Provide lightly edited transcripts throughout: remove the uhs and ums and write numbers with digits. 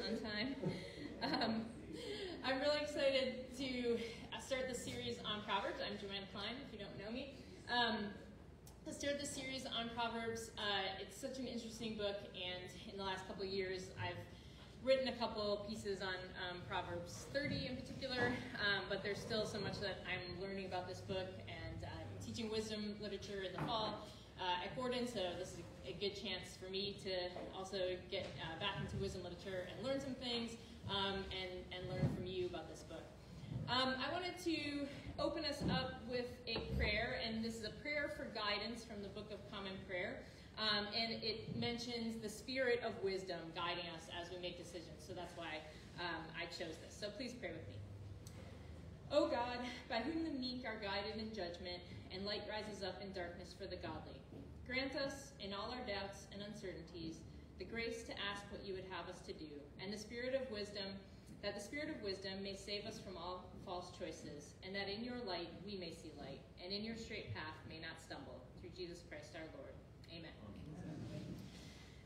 on time. I'm really excited to start the series on Proverbs. I'm Joanna, Kline, if you don't know me. To start the series on Proverbs, it's such an interesting book, and in the last couple of years, I've written a couple pieces on Proverbs 30 in particular, but there's still so much that I'm learning about this book, and I'm teaching wisdom literature in the fall at Gordon, so this is a good chance for me to also get back into wisdom literature and learn some things, and learn from you about this book. I wanted to open us up with a prayer, and this is a prayer for guidance from the Book of Common Prayer, and it mentions the spirit of wisdom guiding us as we make decisions, so that's why I chose this. So please pray with me. O God, by whom the meek are guided in judgment, and light rises up in darkness for the godly, grant us, in all our doubts and uncertainties, the grace to ask what you would have us to do, and the spirit of wisdom, that the spirit of wisdom may save us from all false choices, and that in your light we may see light, and in your straight path may not stumble. Through Jesus Christ our Lord. Amen.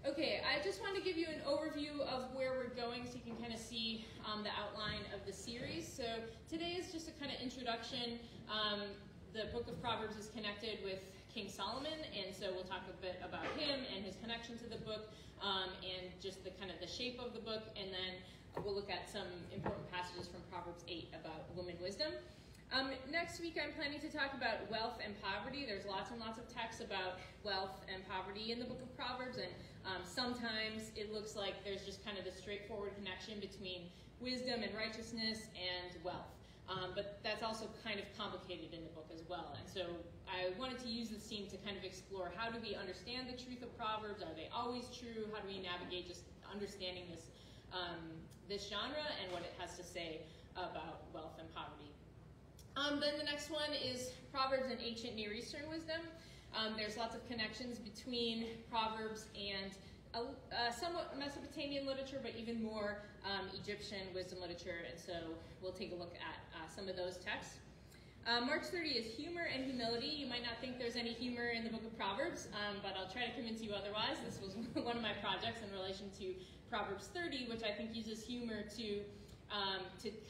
Okay, I just want to give you an overview of where we're going so you can kind of see the outline of the series. So today is just a kind of introduction. The book of Proverbs is connected with King Solomon, and so we'll talk a bit about him and his connection to the book, and just the kind of the shape of the book, and then we'll look at some important passages from Proverbs 8 about woman wisdom. Next week, I'm planning to talk about wealth and poverty. There's lots and lots of texts about wealth and poverty in the book of Proverbs, and sometimes it looks like there's just kind of a straightforward connection between wisdom and righteousness and wealth. But that's also kind of complicated in the book as well. And so I wanted to use this theme to kind of explore, how do we understand the truth of Proverbs? Are they always true? How do we navigate just understanding this genre and what it has to say about wealth and poverty? Then the next one is Proverbs and ancient Near Eastern wisdom. There's lots of connections between Proverbs and somewhat Mesopotamian literature, but even more Egyptian wisdom literature, and so we'll take a look at some of those texts. March 30 is humor and humility. You might not think there's any humor in the book of Proverbs, but I'll try to convince you otherwise. This was one of my projects in relation to Proverbs 30, which I think uses humor to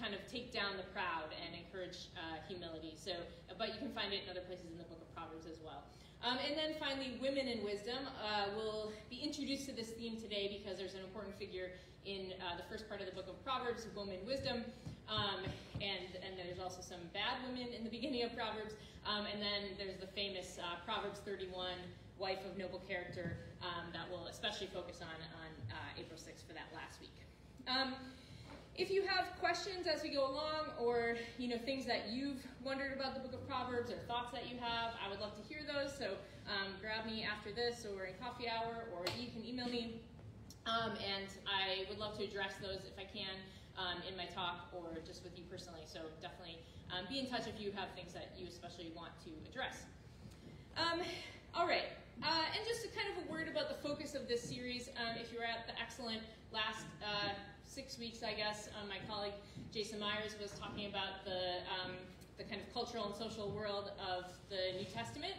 kind of take down the proud and encourage humility. So, but you can find it in other places in the book of Proverbs as well. And then finally, women in wisdom. We'll be introduced to this theme today because there's an important figure in the first part of the book of Proverbs, woman wisdom, and there's also some bad women in the beginning of Proverbs, and then there's the famous Proverbs 31, wife of noble character, that we'll especially focus on April 6th for that last week. If you have questions as we go along, or things that you've wondered about the book of Proverbs, or thoughts that you have, I would love to hear those. So grab me after this, or in coffee hour, or you can email me, and I would love to address those if I can in my talk, or just with you personally. So definitely be in touch if you have things that you especially want to address. All right, and just a kind of a word about the focus of this series. If you were at the excellent last 6 weeks, I guess, my colleague Jason Myers was talking about the kind of cultural and social world of the New Testament,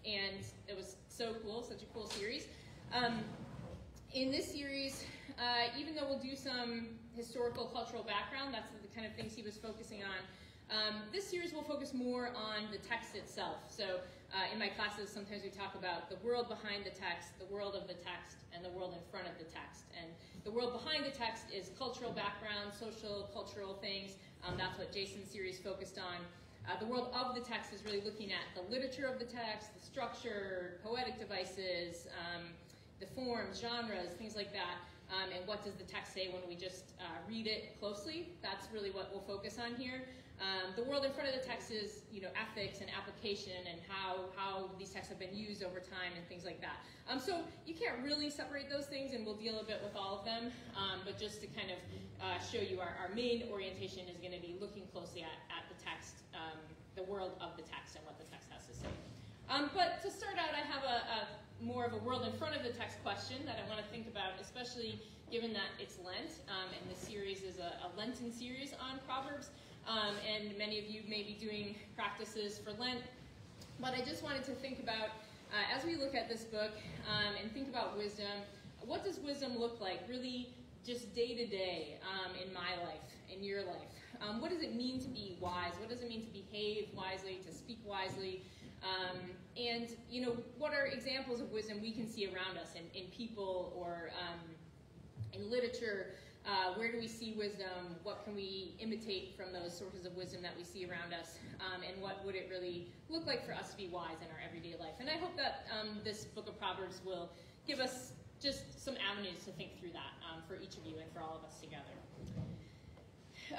and it was so cool, such a cool series. In this series, even though we'll do some historical cultural background, that's the kind of things he was focusing on, this series will focus more on the text itself. So in my classes, sometimes we talk about the world behind the text, the world of the text, and the world in front of the text. And the world behind the text is cultural background, social, cultural things. That's what Jason's series focused on. The world of the text is really looking at the literature of the text, the structure, poetic devices, the forms, genres, things like that. And what does the text say when we just read it closely? That's really what we'll focus on here. The world in front of the text is, ethics and application, and how these texts have been used over time and things like that. So you can't really separate those things, and we'll deal a bit with all of them. But just to kind of show you, our main orientation is going to be looking closely at the text, the world of the text, and what the text has to say. But to start out, I have a more of a world in front of the text question that I want to think about, especially given that it's Lent, and this series is a Lenten series on Proverbs, and many of you may be doing practices for Lent. But I just wanted to think about, as we look at this book and think about wisdom, what does wisdom look like? Really just day to day in my life, in your life. What does it mean to be wise? What does it mean to behave wisely, to speak wisely? And, you know, what are examples of wisdom we can see around us in people or in literature? Where do we see wisdom? What can we imitate from those sources of wisdom that we see around us? And what would it really look like for us to be wise in our everyday life? And I hope that this book of Proverbs will give us just some avenues to think through that for each of you and for all of us together.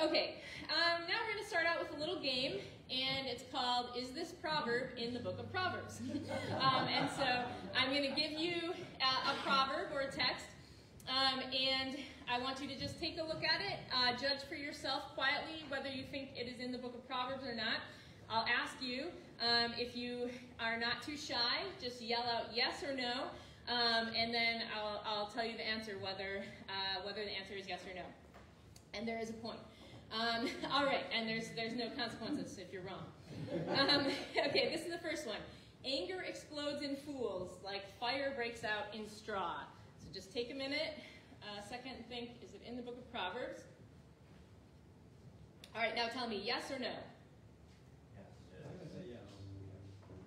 Okay, now we're going to start out with a little game, and it's called, Is This Proverb in the Book of Proverbs? And so I'm going to give you a proverb or a text, and I want you to just take a look at it, judge for yourself quietly whether you think it is in the book of Proverbs or not. I'll ask you, if you are not too shy, just yell out yes or no, and then I'll tell you the answer, whether the answer is yes or no. And there is a point. All right, and there's no consequences if you're wrong. Okay, this is the first one. Anger explodes in fools like fire breaks out in straw. So just take a minute, second, and think, is it in the book of Proverbs? All right, now tell me, yes or no? Yes.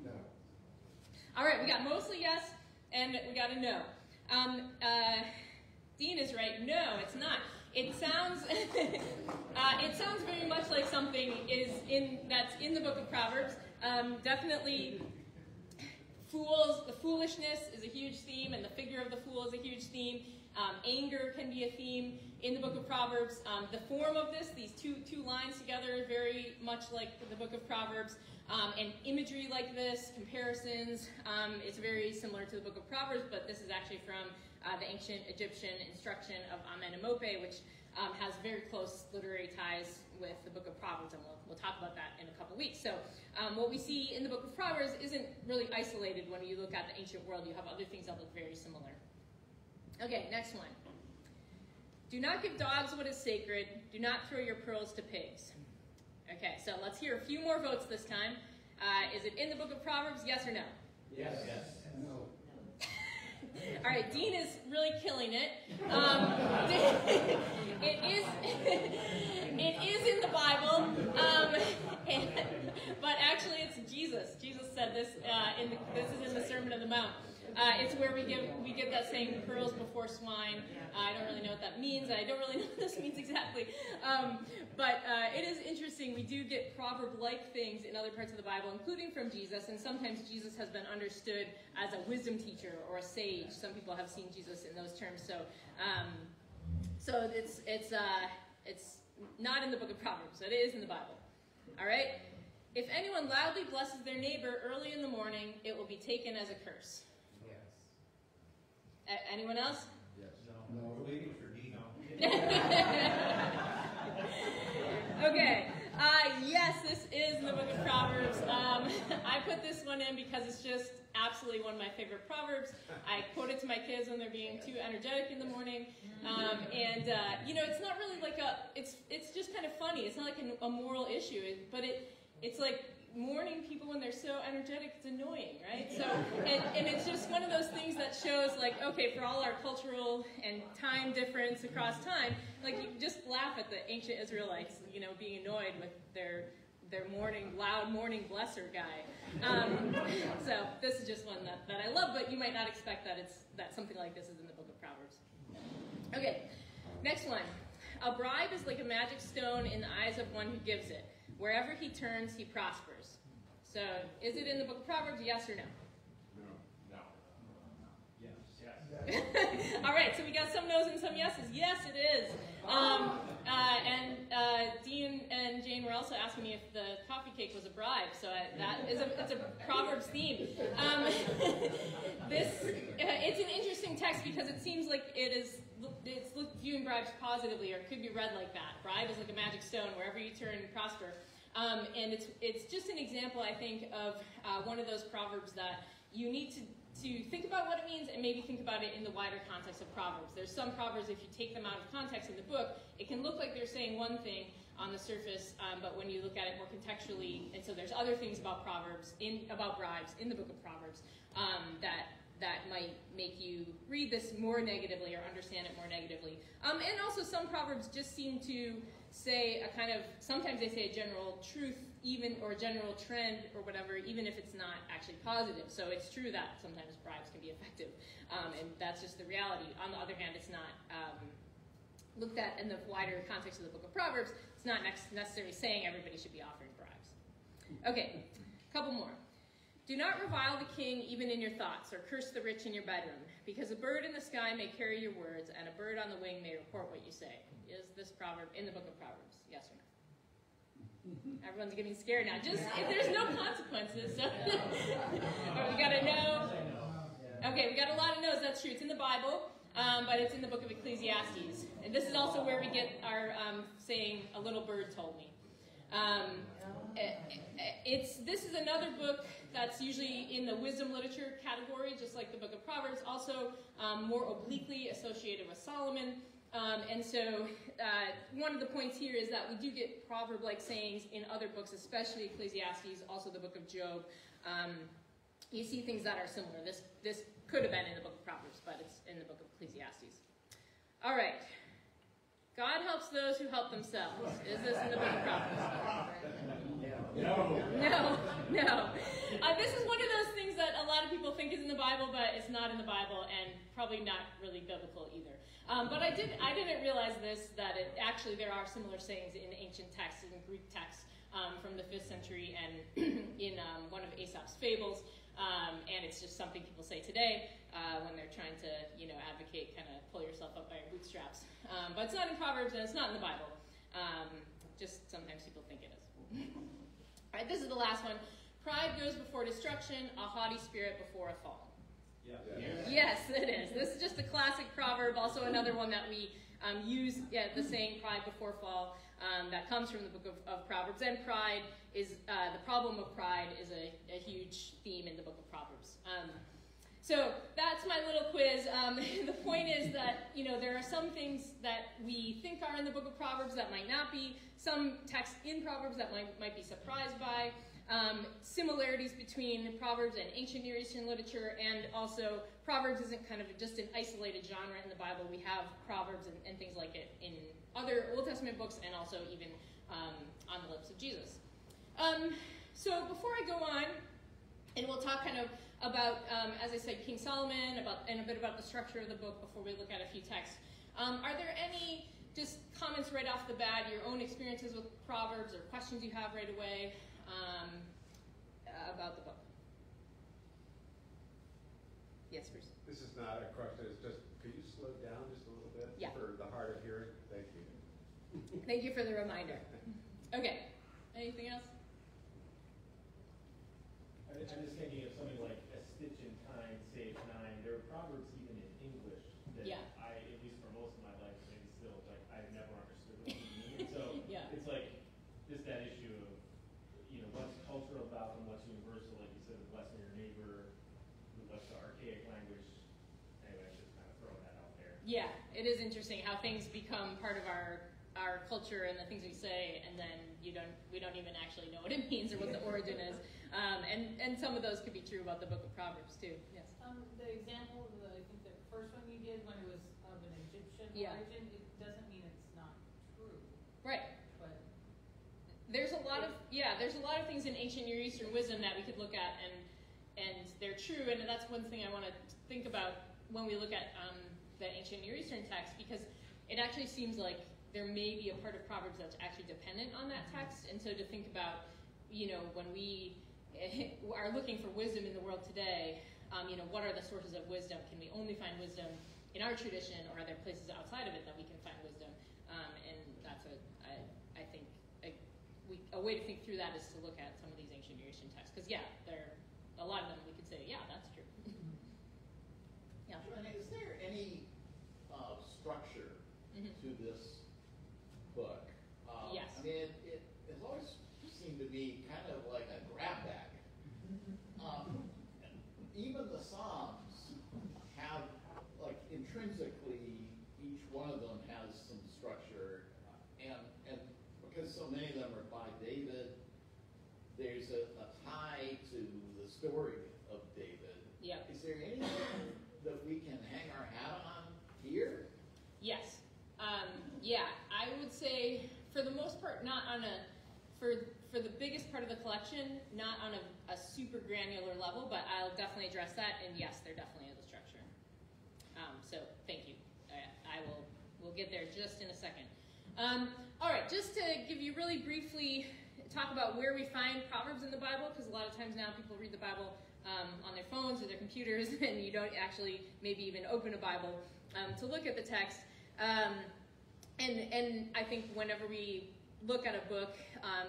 No. All right, we got mostly yes, and we got a no. Dean is right. No, it's not. It sounds it sounds very much like something that's in the book of Proverbs. Definitely, the foolishness is a huge theme, and the figure of the fool is a huge theme. Anger can be a theme in the book of Proverbs. The form of this, these two lines together, is very much like the book of Proverbs. And imagery like this, comparisons, it's very similar to the book of Proverbs, but this is actually from the ancient Egyptian instruction of Amenemope, which has very close literary ties with the book of Proverbs, and we'll talk about that in a couple weeks. So what we see in the book of Proverbs isn't really isolated when you look at the ancient world. You have other things that look very similar. Okay, next one. Do not give dogs what is sacred. Do not throw your pearls to pigs. Okay, so let's hear a few more votes this time. Is it in the book of Proverbs, yes or no? Yes. Yes. No. All right, Dean is really killing it. It is in the Bible, but actually it's Jesus. Jesus said this. This is in the Sermon on the Mount. It's where we give that saying, pearls before swine. I don't really know what that means. I don't really know what this means exactly. But it is interesting. We do get proverb-like things in other parts of the Bible, including from Jesus. And sometimes Jesus has been understood as a wisdom teacher or a sage. Some people have seen Jesus in those terms. So it's not in the book of Proverbs. It is in the Bible. All right? If anyone loudly blesses their neighbor early in the morning, it will be taken as a curse. Yes. Anyone else? Yes. No. We're waiting for Dino. Okay. Yes, this is in the book of Proverbs. I put this one in because it's just absolutely one of my favorite proverbs. I quote it to my kids when they're being too energetic in the morning. It's not really like it's just kind of funny. It's not like a moral issue, but it's like morning people when they're so energetic, it's annoying, right? So, and it's just one of those things that shows, like, okay, for all our cultural and time difference across time, like, you just laugh at the ancient Israelites, being annoyed with their loud morning blesser guy. So this is just one that I love, but you might not expect that something like this is in the book of Proverbs. Okay, next one. A bribe is like a magic stone in the eyes of one who gives it. Wherever he turns, he prospers. So, is it in the book of Proverbs, yes or no? No. Yes. All right, so we got some no's and some yeses. Yes, it is. Dean and Jane were also asking me if the coffee cake was a bribe. So it's a Proverbs theme. It's an interesting text because it seems like it's viewing bribes positively, or it could be read like that. Bribe is like a magic stone. Wherever you turn, you prosper. And it's just an example, I think, of one of those proverbs that you need to think about what it means and maybe think about it in the wider context of Proverbs. There's some Proverbs, if you take them out of context in the book, it can look like they're saying one thing on the surface, but when you look at it more contextually, and so there's other things about bribes in the book of Proverbs that that might make you read this more negatively or understand it more negatively. And also some Proverbs just seem to say a kind of, sometimes they say a general truth even, or a general trend or whatever, even if it's not actually positive. So it's true that sometimes bribes can be effective, and that's just the reality. On the other hand, it's not looked at in the wider context of the book of Proverbs. It's not necessarily saying everybody should be offering bribes. Okay, a couple more. Do not revile the king even in your thoughts, or curse the rich in your bedroom, because a bird in the sky may carry your words, and a bird on the wing may report what you say. Is this proverb in the book of Proverbs? Yes or no? Everyone's getting scared now. Just, there's no consequences, so we got a no. Okay, we got a lot of no's. That's true. It's in the Bible, but it's in the book of Ecclesiastes. And this is also where we get our saying, a little bird told me. This is another book that's usually in the wisdom literature category, just like the book of Proverbs, also more obliquely associated with Solomon. And so one of the points here is that we do get proverb-like sayings in other books, especially Ecclesiastes, also the book of Job. You see things that are similar. This could have been in the book of Proverbs, but it's in the book of Ecclesiastes. All right. God helps those who help themselves. Is this in the book of Proverbs? No. This is one of those things that a lot of people think is in the Bible, but it's not in the Bible, and probably not really biblical either. But I didn't realize this, that there are similar sayings in ancient texts, in Greek texts from the 5th century, and in one of Aesop's fables. And it's just something people say today when they're trying to, advocate, kind of pull yourself up by your bootstraps. But it's not in Proverbs, and it's not in the Bible. Just sometimes people think it is. All right, this is the last one. Pride goes before destruction, a haughty spirit before a fall. Yeah. Yes, it is. This is just a classic proverb, also another one that we use, the saying pride before fall, that comes from the book of Proverbs. And pride is, the problem of pride is a huge theme in the book of Proverbs. So that's my little quiz. The point is that, there are some things that we think are in the book of Proverbs that might not be, some texts in Proverbs that might be surprised by, similarities between Proverbs and ancient Near Eastern literature, and also Proverbs isn't kind of just an isolated genre in the Bible. We have Proverbs and things like it in other Old Testament books, and also even on the lips of Jesus. So before I go on, and we'll talk kind of about, as I said, King Solomon, and a bit about the structure of the book before we look at a few texts. Are there any just comments right off the bat, your own experiences with Proverbs, or questions you have right away about the book? Yes, Bruce. This is not a question. It's just, could you slow down just a little bit for the hard of hearing? Thank you. Thank you for the reminder. Okay. Anything else? I'm just thinking of something like a stitch in time saves nine. There are proverbs even in English that I, at least for most of my life, maybe still, I've never understood what they mean. So it's like just that issue of, what's cultural about them, what's universal, like you said, the blessing your neighbor, what's the archaic language. Anyway, I'm just kind of throwing that out there. Yeah, it is interesting how things become part of our culture and the things we say, and then we don't even actually know what it means or what the origin is. And some of those could be true about the book of Proverbs too. Yes. The example, I think the first one you did when it was of an Egyptian origin, it doesn't mean it's not true. Right. But there's a lot of things in ancient Near Eastern wisdom that we could look at, and they're true, and that's one thing I want to think about when we look at the ancient Near Eastern text, because it actually seems like there may be a part of Proverbs that's actually dependent on that text. And so to think about, when we are looking for wisdom in the world today, what are the sources of wisdom? Can we only find wisdom in our tradition, or are there places outside of it that we can find wisdom? And that's I think a way to think through that is to look at some of these ancient Near Eastern texts. Because a lot of them we could say, that's true. Yeah. Joanna, is there any structure to this book? Yes. I mean, it has always seemed to be kind of like a grab bag. Even the Psalms have, like, intrinsically, each one of them has some structure, and because so many of them are by David, there's a tie to the story of David. Yeah. Is there anything Yeah, I would say for the most part, not on a, for the biggest part of the collection, not on a super granular level, but I'll definitely address that, and yes, there definitely is a structure. So thank you. We'll get there just in a second. All right, just to give you really briefly, talk about where we find Proverbs in the Bible, because a lot of times now people read the Bible on their phones or their computers, and you don't actually maybe even open a Bible to look at the text. And I think whenever we look at a book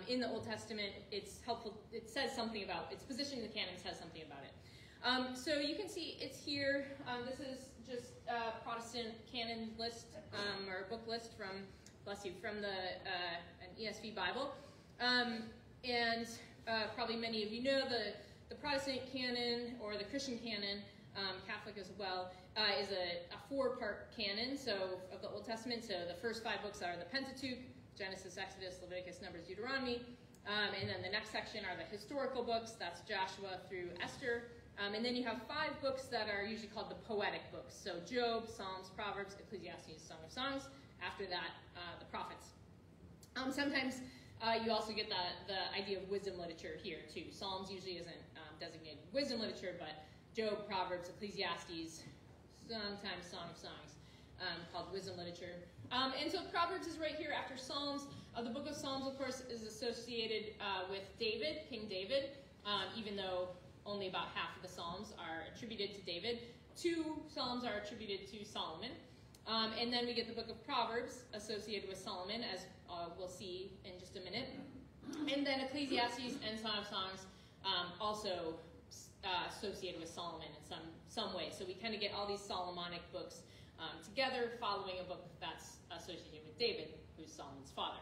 in the Old Testament, it's helpful. It says something about its position in the canon. Says something about it. So you can see it's here. This is just Protestant canon list or book list from, bless you, from the an ESV Bible, and probably many of you know the Protestant canon or the Christian canon, Catholic as well, is a 4-part canon. So of the Old Testament. So the first 5 books are the Pentateuch: Genesis, Exodus, Leviticus, Numbers, Deuteronomy. And then the next section are the historical books. That's Joshua through Esther. And then you have 5 books that are usually called the poetic books. So Job, Psalms, Proverbs, Ecclesiastes, Song of Songs. After that, the prophets. Sometimes you also get the idea of wisdom literature here too. Psalms usually isn't designated wisdom literature, but Job, Proverbs, Ecclesiastes, sometimes Song of Songs, called wisdom literature. And so Proverbs is right here after Psalms. The book of Psalms, of course, is associated with David, King David, even though only about half of the Psalms are attributed to David. 2 Psalms are attributed to Solomon. And then we get the book of Proverbs associated with Solomon, as we'll see in just a minute. And then Ecclesiastes and Song of Songs also associated with Solomon in some way. So we kind of get all these Solomonic books together following a book that's associated with David, who's Solomon's father.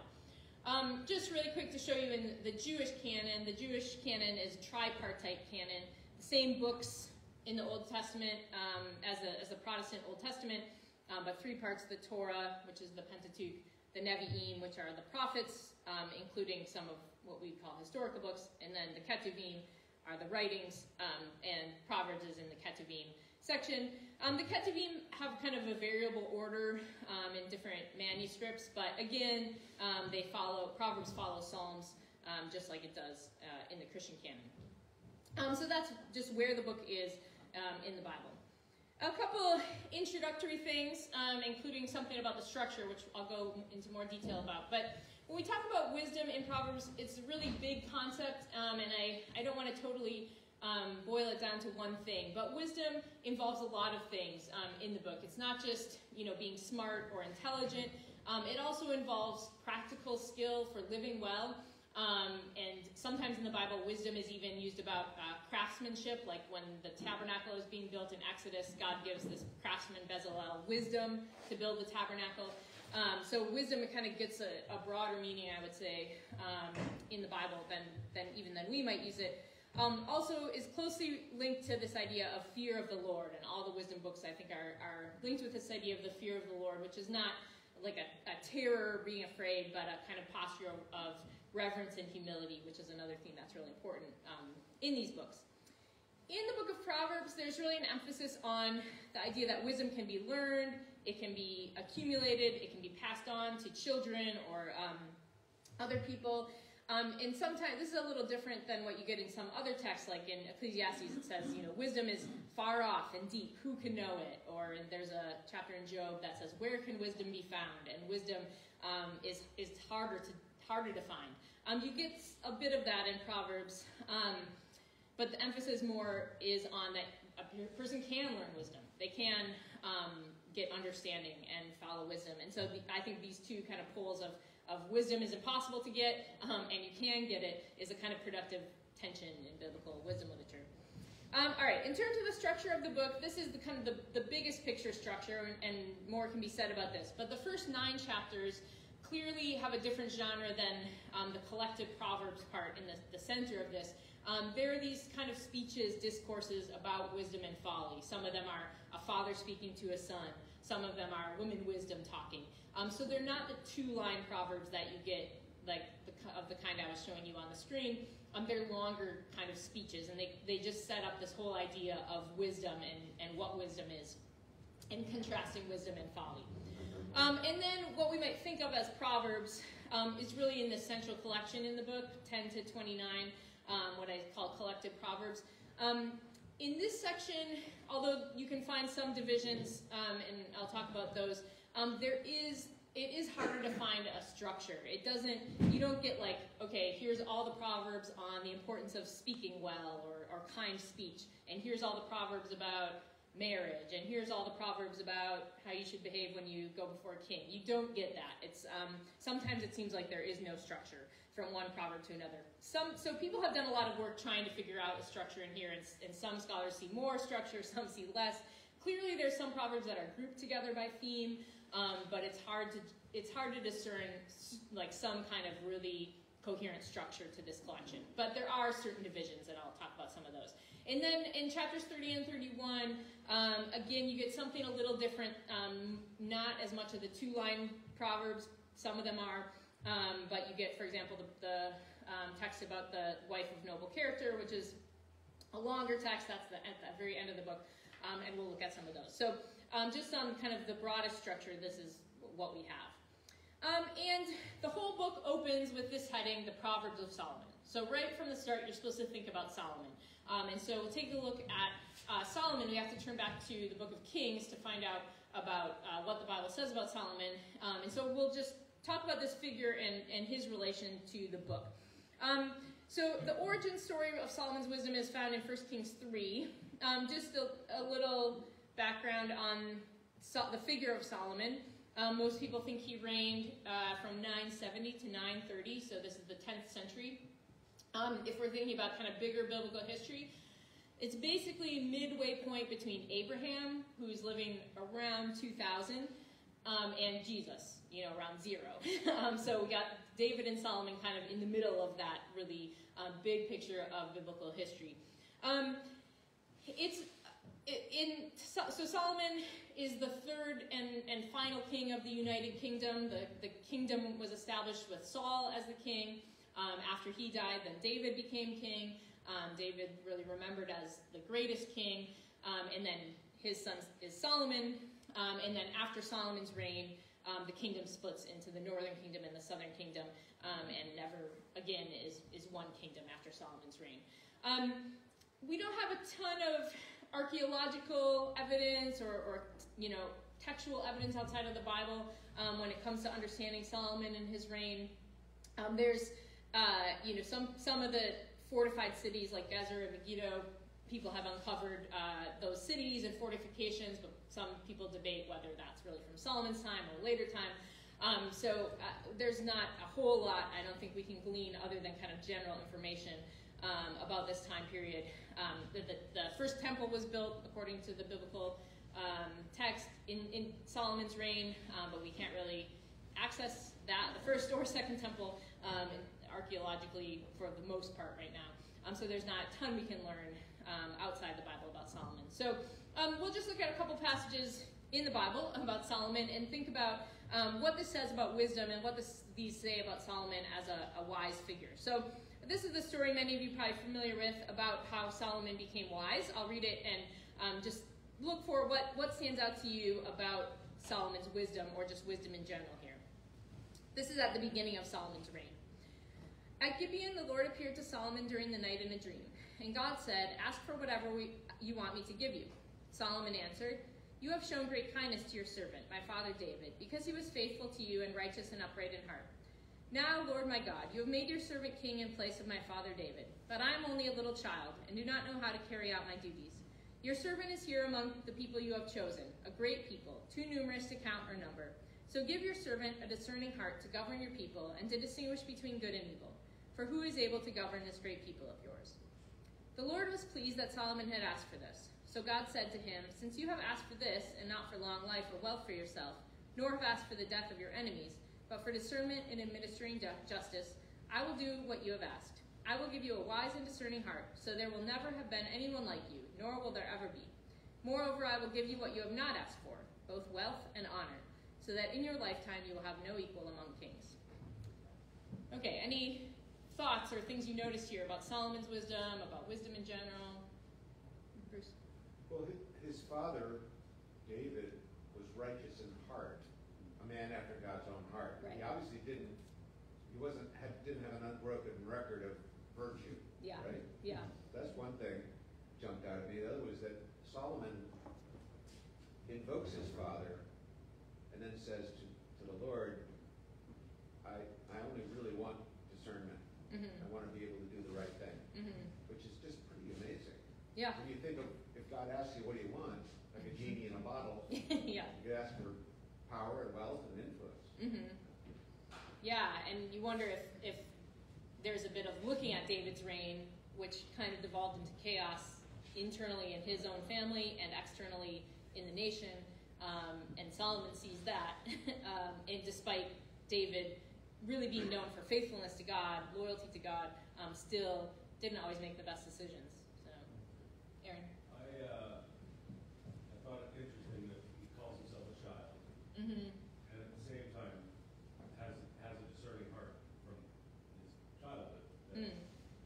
Just really quick to show you in the Jewish canon. The Jewish canon is tripartite canon. The same books in the Old Testament as the Protestant Old Testament, but 3 parts: the Torah, which is the Pentateuch, the Nevi'im, which are the prophets, including some of what we call historical books, and then the Ketuvim are the writings, and Proverbs is in the Ketuvim section. The Ketuvim have kind of a variable order in different manuscripts, but again, Proverbs follow Psalms just like it does in the Christian canon. So that's just where the book is in the Bible. A couple introductory things, including something about the structure, which I'll go into more detail about. But when we talk about wisdom in Proverbs, it's a really big concept, and I don't want to totally boil it down to one thing. But wisdom involves a lot of things in the book. It's not just being smart or intelligent. It also involves practical skill for living well. And sometimes in the Bible, wisdom is even used about craftsmanship, like when the tabernacle is being built in Exodus, God gives this craftsman Bezalel wisdom to build the tabernacle. So wisdom kind of gets a broader meaning, I would say, in the Bible than we might use it. Also is closely linked to this idea of fear of the Lord, and all the wisdom books, I think, are linked with this idea of the fear of the Lord, which is not like a terror, being afraid, but a kind of posture of reverence and humility, which is another theme that's really important in these books. In the book of Proverbs, there's really an emphasis on the idea that wisdom can be learned, it can be accumulated, it can be passed on to children or other people. And sometimes, this is a little different than what you get in some other texts, like in Ecclesiastes it says, wisdom is far off and deep, who can know it? Or there's a chapter in Job that says, where can wisdom be found? And wisdom is harder to find. You get a bit of that in Proverbs, but the emphasis more is on that a person can learn wisdom. They can get understanding and follow wisdom. And so I think these two kind of poles of wisdom is impossible to get, and you can get it, is a kind of productive tension in biblical wisdom literature. All right, in terms of the structure of the book, this is the biggest picture structure, and more can be said about this. But the first 9 chapters clearly have a different genre than the collective Proverbs part in the center of this. There are these kind of speeches, discourses about wisdom and folly. Some of them are a father speaking to a son. Some of them are women wisdom talking. So they're not the 2-line Proverbs that you get, like the kind I was showing you on the screen. They're longer kind of speeches, and they just set up this whole idea of wisdom and what wisdom is, and contrasting wisdom and folly. And then what we might think of as Proverbs is really in the central collection in the book, 10 to 29, what I call collected Proverbs. In this section, although you can find some divisions, and I'll talk about those, it is harder to find a structure. You don't get like, okay, here's all the Proverbs on the importance of speaking well or kind speech, and here's all the Proverbs about marriage, and here's all the Proverbs about how you should behave when you go before a king. You don't get that. It's sometimes it seems like there is no structure from one proverb to another. So people have done a lot of work trying to figure out a structure in here, and some scholars see more structure, some see less. Clearly, there's some proverbs that are grouped together by theme, but it's hard to discern like some kind of really coherent structure to this collection. But there are certain divisions, and I'll talk about some of those. And then in chapters 30 and 31, again, you get something a little different. Not as much of the two-line proverbs. Some of them are. But you get, for example, the text about the wife of noble character, which is a longer text. That's at the very end of the book. And we'll look at some of those. So just on kind of the broadest structure, this is what we have. And the whole book opens with this heading, the Proverbs of Solomon. So right from the start, you're supposed to think about Solomon. And so we'll take a look at Solomon. We have to turn back to the book of Kings to find out about what the Bible says about Solomon. And so we'll just talk about this figure and his relation to the book. So the origin story of Solomon's wisdom is found in 1 Kings 3. Just a little background on the figure of Solomon. Most people think he reigned from 970 to 930, so this is the 10th century. If we're thinking about kind of bigger biblical history, it's basically a midway point between Abraham, who's living around 2000, and Jesus, around 0. So we got David and Solomon kind of in the middle of that really big picture of biblical history. So Solomon is the third and final king of the United Kingdom. The kingdom was established with Saul as the king. After he died, then David became king. David really remembered as the greatest king. And then his son is Solomon. And then after Solomon's reign, the kingdom splits into the northern kingdom and the southern kingdom, and never again is one kingdom after Solomon's reign. We don't have a ton of archaeological evidence or textual evidence outside of the Bible when it comes to understanding Solomon and his reign. There's some of the fortified cities like Gezer and Megiddo. People have uncovered those cities and fortifications, but some people debate whether that's really from Solomon's time or later time. So there's not a whole lot I don't think we can glean other than kind of general information about this time period. The first temple was built according to the biblical text in Solomon's reign, but we can't really access that, the first or second temple, archaeologically for the most part right now. So there's not a ton we can learn outside the Bible about Solomon. So we'll just look at a couple passages in the Bible about Solomon and think about what this says about wisdom and what these say about Solomon as a wise figure. So this is the story many of you are probably familiar with about how Solomon became wise. I'll read it and just look for what stands out to you about Solomon's wisdom or just wisdom in general here. This is at the beginning of Solomon's reign. At Gibeon, the Lord appeared to Solomon during the night in a dream. And God said, "Ask for whatever you want me to give you." Solomon answered, "You have shown great kindness to your servant, my father David, because he was faithful to you and righteous and upright in heart. Now, Lord my God, you have made your servant king in place of my father David, but I am only a little child and do not know how to carry out my duties. Your servant is here among the people you have chosen, a great people, too numerous to count or number. So give your servant a discerning heart to govern your people and to distinguish between good and evil. For who is able to govern this great people of yours?" The Lord was pleased that Solomon had asked for this. So God said to him, "Since you have asked for this, and not for long life or wealth for yourself, nor have asked for the death of your enemies, but for discernment in administering justice, I will do what you have asked. I will give you a wise and discerning heart, so there will never have been anyone like you, nor will there ever be. Moreover, I will give you what you have not asked for, both wealth and honor, so that in your lifetime you will have no equal among kings." Okay, any thoughts or things you noticed here about Solomon's wisdom, about wisdom in general? Bruce? Well, his father, David, was righteous in heart. man after God's own heart. Right. He obviously didn't have an unbroken record of virtue. Yeah. Right? Yeah. That's one thing jumped out at me. The other was that Solomon invokes his father and then says to the Lord, I only really want discernment. Mm-hmm. I want to be able to do the right thing. Mm-hmm. Which is just pretty amazing. Yeah. When you think of, if God asks you what do you want, like a genie in a bottle, Yeah. you ask for power and wealth and influence. Mm-hmm. Yeah, and you wonder if there's a bit of looking at David's reign, which kind of devolved into chaos internally in his own family and externally in the nation, and Solomon sees that, and despite David really being known for faithfulness to God, loyalty to God, still didn't always make the best decisions. So, Aaron? I thought it interesting that he calls himself a child, Mm-hmm. and at the same time has a discerning heart from his childhood that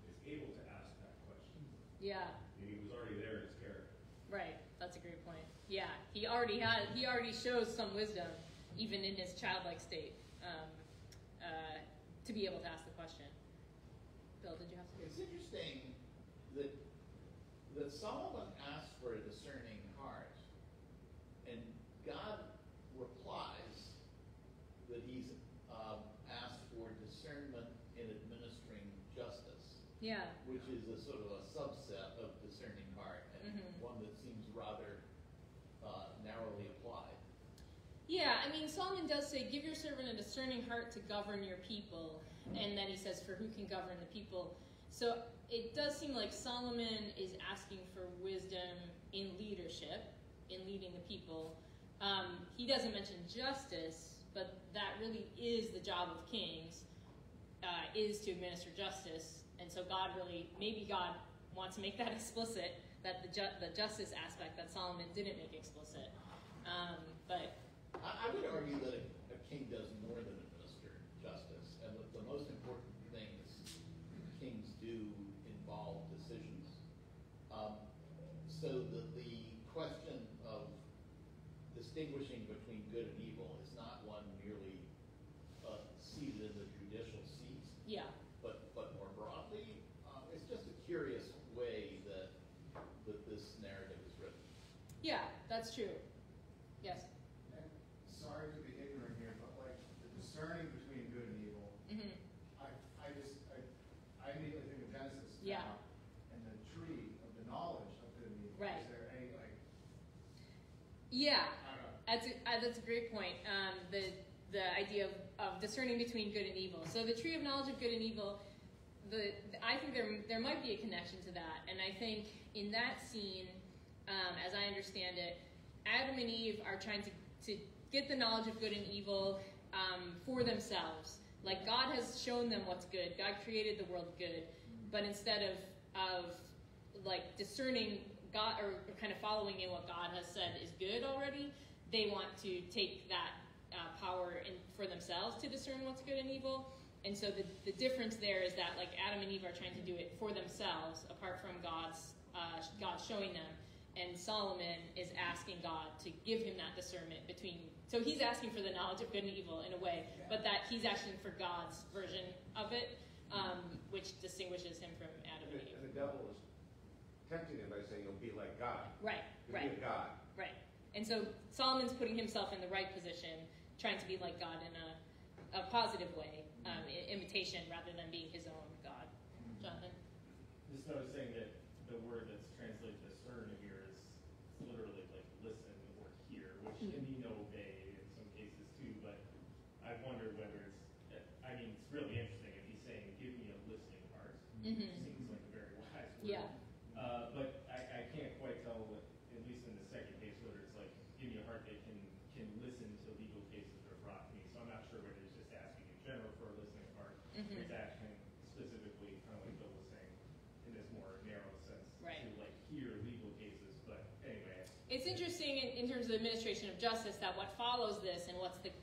is able to ask that question. Yeah. And he was already there in his character. Right, that's a great point. Yeah, he already shows some wisdom, even in his childlike state, to be able to ask the question. Bill, did you have something? It's interesting that Solomon asked for a discerning heart, and God replies that he's asked for discernment in administering justice. Yeah. Which is a sort of a subset of discerning heart, and one that seems rather narrowly applied. Yeah, I mean, Solomon does say, give your servant a discerning heart to govern your people. And then he says, for who can govern the people? So it does seem like Solomon is asking for wisdom in leadership, in leading the people. He doesn't mention justice, but that really is the job of kings, is to administer justice. And so maybe God wants to make that explicit, that the justice aspect that Solomon didn't make explicit. But I would argue that a king does more than administer justice, and the most important things kings do involve decisions. So the question of distinguishing between good and evil is not one merely seated in the judicial seats. yeah. But more broadly, it's just a curious way that this narrative is written. Yeah, that's true. Yes. Sorry to be ignorant here, but like the discerning between good and evil, Mm-hmm. I immediately think of Genesis Yeah. now, and the tree of the knowledge of good and evil. Right. Is there any Yeah, I don't know. that's a great point. The idea of discerning between good and evil. So the tree of knowledge of good and evil, I think there might be a connection to that. And I think in that scene, as I understand it, Adam and Eve are trying to get the knowledge of good and evil for themselves. Like God has shown them what's good. God created the world good, but instead of like discerning God or kind of following in what God has said is good already, they want to take that power for themselves to discern what's good and evil. And so the difference there is that like Adam and Eve are trying to do it for themselves, apart from God showing them. And Solomon is asking God to give him that discernment between. So he's asking for the knowledge of good and evil in a way, but that he's asking for God's version of it, which distinguishes him from Adam and Eve. And the devil is tempting him by saying, you'll be like God. Right, You'll right. be a God. Right. And so Solomon's putting himself in the right position, trying to be like God in a positive way, imitation rather than being his own God. Jonathan? Just notice saying that the word that's translated discern here is literally like listen or hear, which can mean obey in some cases too, but I wonder whether it's really interesting if he's saying, give me a listening heart. Seems like a very wise word. Yeah. But I can't quite tell, at least in the second case, whether it's like, give me a heart that can listen to legal cases that are brought to me. So I'm not sure whether he's just asking in general for a listening heart, or he's asking specifically, kind of like Bill was saying, in this more narrow sense, Right. to like hear legal cases. But anyway. It's interesting in terms of the administration of justice that what follows this and what's the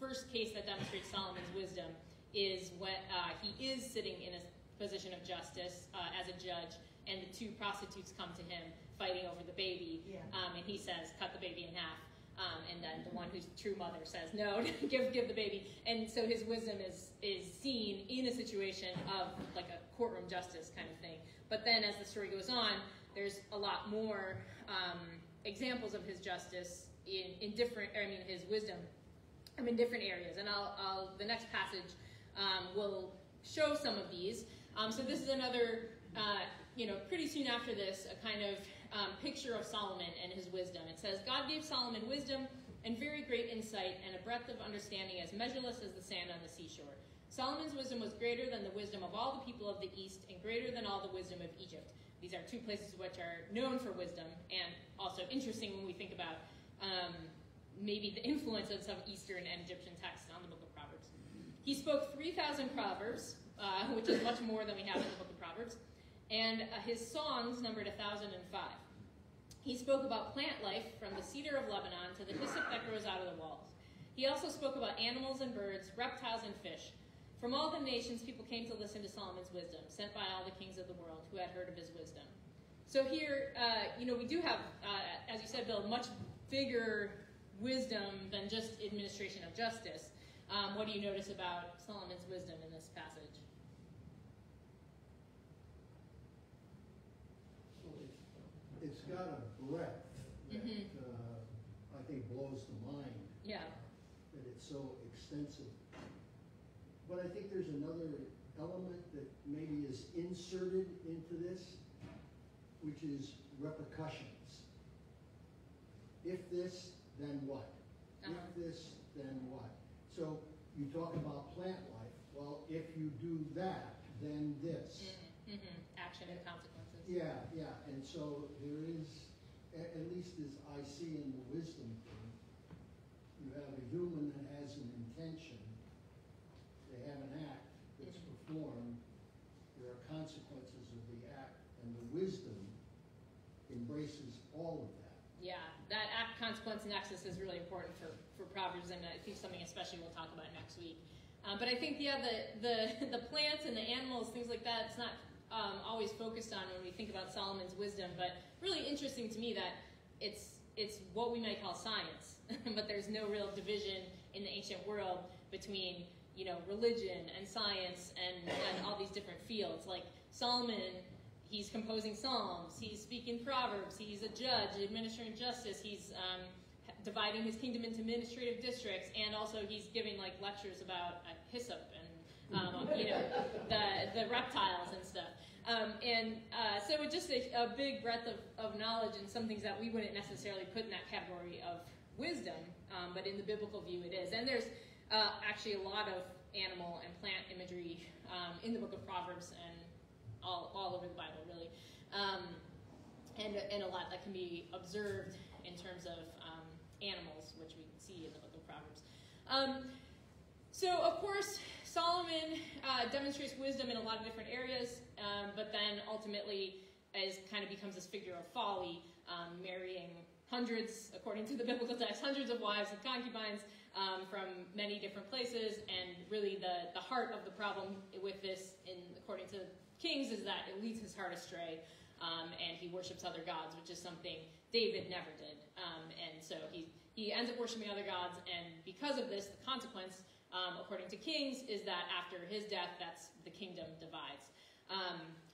first case that demonstrates Solomon's wisdom is when he is sitting in a position of justice as a judge, and the two prostitutes come to him fighting over the baby, and he says, cut the baby in half. And then the one whose true mother says, no, give the baby. And so his wisdom is seen in a situation of like a courtroom justice kind of thing. But then as the story goes on, there's a lot more examples of his justice in different, his wisdom in different areas. And the next passage will show some of these. So this is another, pretty soon after this, a kind of picture of Solomon and his wisdom. It says, God gave Solomon wisdom and very great insight and a breadth of understanding as measureless as the sand on the seashore. Solomon's wisdom was greater than the wisdom of all the people of the East and greater than all the wisdom of Egypt. These are two places which are known for wisdom and also interesting when we think about maybe the influence of some Eastern and Egyptian texts on the book of Proverbs. He spoke 3,000 proverbs, which is much more than we have in the book of Proverbs. And his songs numbered 1,005. He spoke about plant life from the cedar of Lebanon to the hyssop that grows out of the walls. He also spoke about animals and birds, reptiles and fish. From all the nations, people came to listen to Solomon's wisdom, sent by all the kings of the world who had heard of his wisdom. So here, we do have, as you said, Bill, much bigger wisdom than just administration of justice. What do you notice about Solomon's wisdom in this passage? It's got a breadth that I think blows the mind. Yeah. That it's so extensive. But I think there's another element that maybe is inserted into this, which is repercussions. If this, then what? If this, then what? So you talk about plant life. Well, if you do that, then this. Action and consequences. Yeah. And so there is, at least as I see in the wisdom thing, you have a human that has an intention. They have an act that's performed. There are consequences of the act, and the wisdom embraces all of that. Yeah, that act, consequence, nexus is really important for Proverbs, and I think something especially we'll talk about next week. But I think, the plants and the animals, things like that, it's not always focused on when we think about Solomon's wisdom, but really interesting to me that it's what we might call science, but there's no real division in the ancient world between religion and science and all these different fields. Like Solomon, he's composing psalms, he's speaking proverbs, he's a judge administering justice, he's dividing his kingdom into administrative districts, and also he's giving lectures about hyssop and the reptiles and stuff. So it's just a big breadth of knowledge and some things that we wouldn't necessarily put in that category of wisdom, but in the biblical view it is. And there's actually a lot of animal and plant imagery in the book of Proverbs and all over the Bible, really. And a lot that can be observed in terms of animals, which we see in the book of Proverbs. So, of course, Solomon demonstrates wisdom in a lot of different areas, but then ultimately becomes this figure of folly, marrying hundreds, according to the biblical text, hundreds of wives and concubines from many different places, and really the heart of the problem with this, according to Kings, is that it leads his heart astray, and he worships other gods, which is something David never did. And so he ends up worshiping other gods, and because of this, the consequence, according to Kings, is that after his death, the kingdom divides.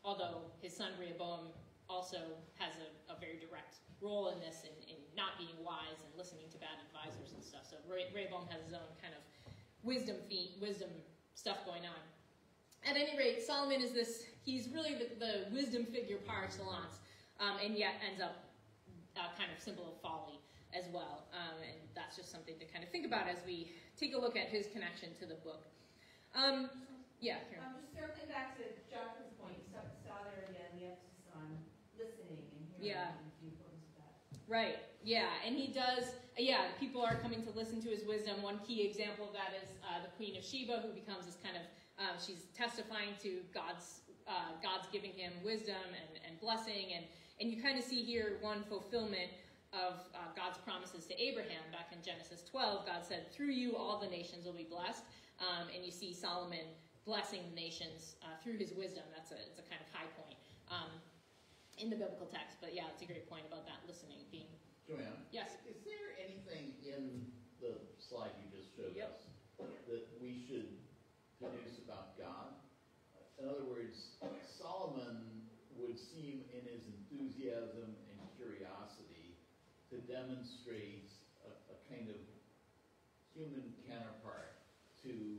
Although his son Rehoboam also has a very direct role in this, in not being wise and listening to bad advisors and stuff. So Rehoboam has his own kind of wisdom stuff going on. At any rate, Solomon is he's really the wisdom figure par excellence, and yet ends up kind of symbol of folly as well. And that's just something to kind of think about as we take a look at his connection to the book. Yeah, Karen. Just circling back to Jonathan's point, you saw there again the emphasis on listening and hearing. Yeah. And a few points of that. Right, yeah, and he does, people are coming to listen to his wisdom. One key example of that is the Queen of Sheba, who becomes this kind of, she's testifying to God's giving him wisdom and blessing, and you kind of see here one fulfillment of God's promises to Abraham. Back in Genesis 12, God said, through you all the nations will be blessed, and you see Solomon blessing the nations through his wisdom. It's a kind of high point in the biblical text, but yeah, it's a great point about that listening being Joanna? Yes. Is there anything in the slide you just showed Yep. us that we should deduce about God? In other words, Solomon would seem in his enthusiasm and curiosity to demonstrate a kind of human counterpart to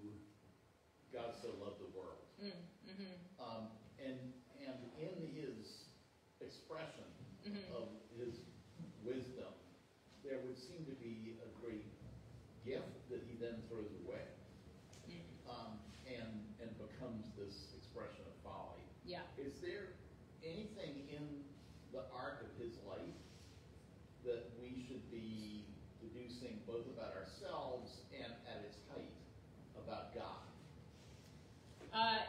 God so loved the world. And in his expression of his wisdom, there would seem to be a great gift that he then throws away, and becomes this expression of folly. Yeah. Is there anything in the arc of his life that we should be deducing both about ourselves and at its height about God?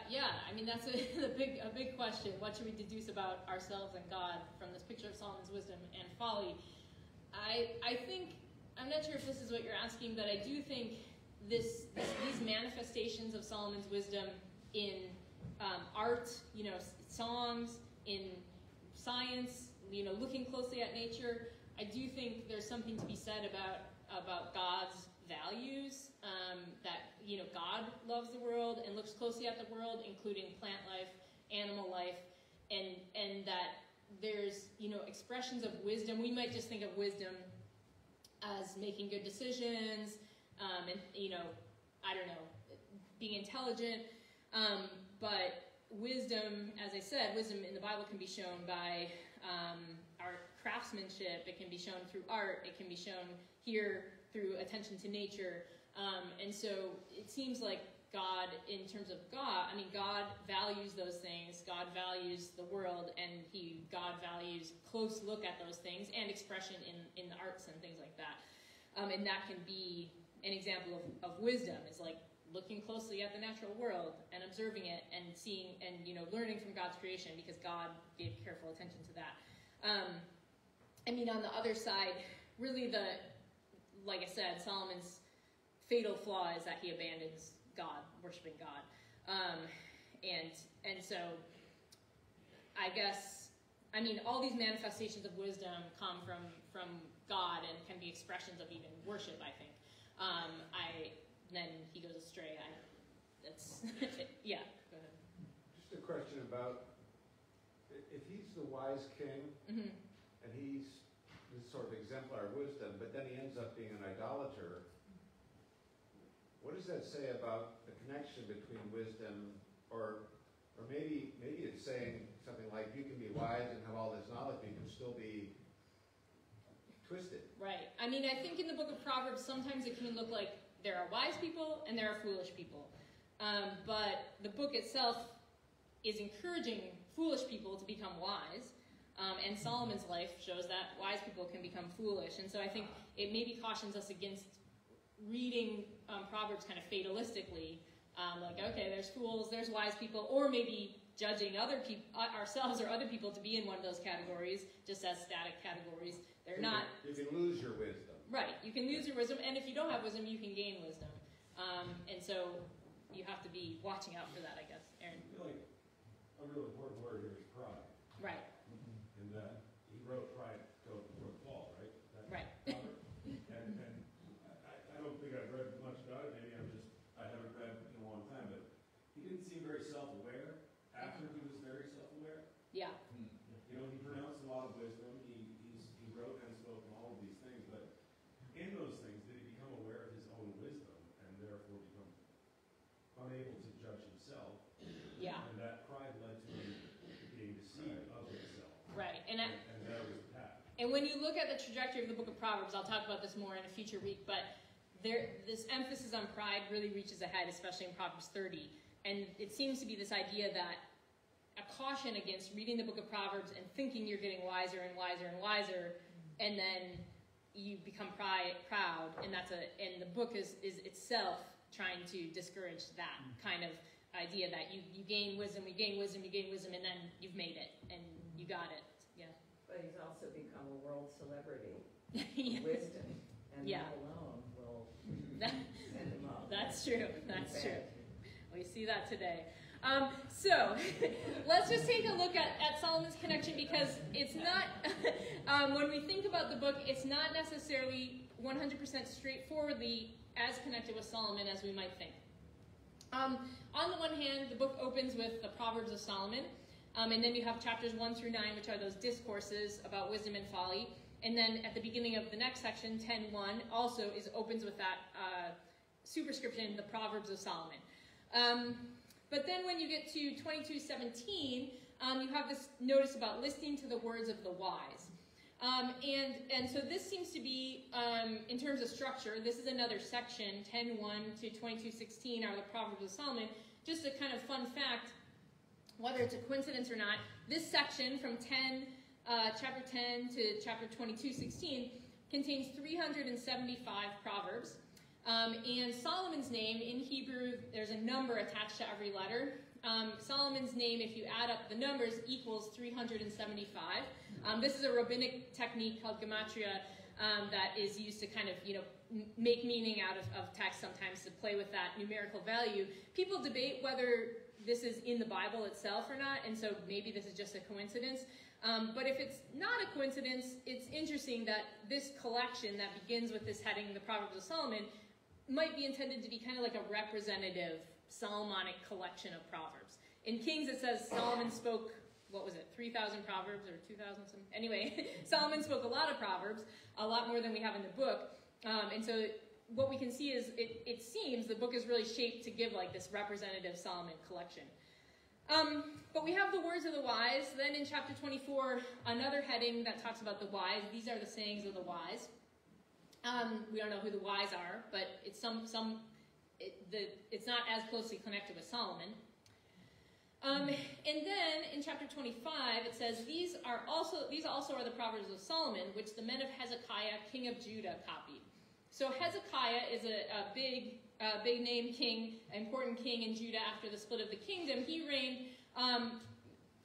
Yeah, I mean, that's a big question. What should we deduce about ourselves and God from this picture of Solomon's wisdom and folly? I think, I'm not sure if this is what you're asking, but I do think these manifestations of Solomon's wisdom in art, songs, in science, looking closely at nature, I do think there's something to be said about God's values, that God loves the world and looks closely at the world, including plant life, animal life, and that there's expressions of wisdom. We might just think of wisdom as making good decisions, and I don't know, being intelligent, but wisdom, as I said, wisdom in the Bible can be shown by our craftsmanship. It can be shown through art. It can be shown here through attention to nature. And so it seems like God, in terms of God, I mean, God values those things. God values the world, and God values close look at those things and expression in the arts and things like that. And that can be an example of wisdom, is like looking closely at the natural world and observing it and seeing and learning from God's creation, because God gave careful attention to that. I mean, on the other side, really like I said, Solomon's fatal flaw is that he abandons God, worshiping God. And so I guess, I mean, all these manifestations of wisdom come from God and can be expressions of even worship, I think. Then he goes astray. Yeah, go ahead. Just a question about, if he's the wise king, and he's this sort of exemplar wisdom, but then he ends up being an idolater, what does that say about the connection between wisdom, or maybe it's saying something like, you can be wise and have all this knowledge, but you can still be twisted. Right. I mean, I think in the book of Proverbs, sometimes it can look like there are wise people and there are foolish people. But the book itself is encouraging foolish people to become wise. And Solomon's life shows that wise people can become foolish. And so I think it maybe cautions us against reading Proverbs kind of fatalistically. Like, okay, there's fools, there's wise people, or maybe judging other people, ourselves or other people, to be in one of those categories, just as static categories. They're not. You can lose your wisdom. Right, you can lose your wisdom, and if you don't have wisdom, you can gain wisdom. And so you have to be watching out for that, I guess. Aaron? I feel like a really important word here is pride. Right. And he wrote pride to fall, right? Right. And I don't think I've read much about it. Maybe I haven't read in a long time, but he didn't seem very self-aware after he was very self-aware. Yeah. He pronounced a lot of wisdom. He wrote and spoke all of these things, but in those things, did he become aware of his own wisdom and therefore become unable to judge himself? Yeah. And that pride led to him being deceived of himself. Right. And that was the path. And when you look at the trajectory of the book of Proverbs, I'll talk about this more in a future week, but this emphasis on pride really reaches ahead, especially in Proverbs 30. And it seems to be this idea that a caution against reading the book of Proverbs and thinking you're getting wiser and wiser and wiser, and then you become proud, and and the book is itself trying to discourage that kind of idea that you gain wisdom, you gain wisdom, and then you've made it, and you got it. Yeah. But he's also become a world celebrity. Yeah. Wisdom, and Yeah. that alone will send him up. That's true. That's true. We see that today. So let's just take a look at Solomon's connection, because it's not, when we think about the book, it's not necessarily 100% straightforwardly as connected with Solomon as we might think. On the one hand, the book opens with the Proverbs of Solomon, and then you have chapters 1 through 9, which are those discourses about wisdom and folly. And then at the beginning of the next section, 10:1, also opens with that superscription, the Proverbs of Solomon. But then when you get to 22:17, you have this notice about listening to the words of the wise. And so this seems to be, in terms of structure, this is another section, 10:1 to 22:16 are the Proverbs of Solomon. Just a kind of fun fact, whether it's a coincidence or not, this section from chapter 10 to chapter 22:16 contains 375 Proverbs. And Solomon's name in Hebrew, there's a number attached to every letter. Solomon's name, if you add up the numbers, equals 375. This is a rabbinic technique called gematria that is used to kind of, make meaning out of text sometimes, to play with that numerical value. People debate whether this is in the Bible itself or not, and so maybe this is just a coincidence. But if it's not a coincidence, it's interesting that this collection that begins with this heading, the Proverbs of Solomon, might be intended to be kind of like a representative Solomonic collection of Proverbs. In Kings, it says Solomon spoke, 3,000 Proverbs or 2,000 some? Anyway, Solomon spoke a lot of Proverbs, a lot more than we have in the book. And so what we can see is it seems the book is really shaped to give like this representative Solomon collection. But we have the words of the wise. Then in chapter 24, another heading that talks about the wise. These are the sayings of the wise. We don't know who the wise are, but it's it's not as closely connected with Solomon. And then in chapter 25, it says, these also are the Proverbs of Solomon, which the men of Hezekiah, king of Judah, copied. So Hezekiah is a big name king, important king in Judah after the split of the kingdom. He reigned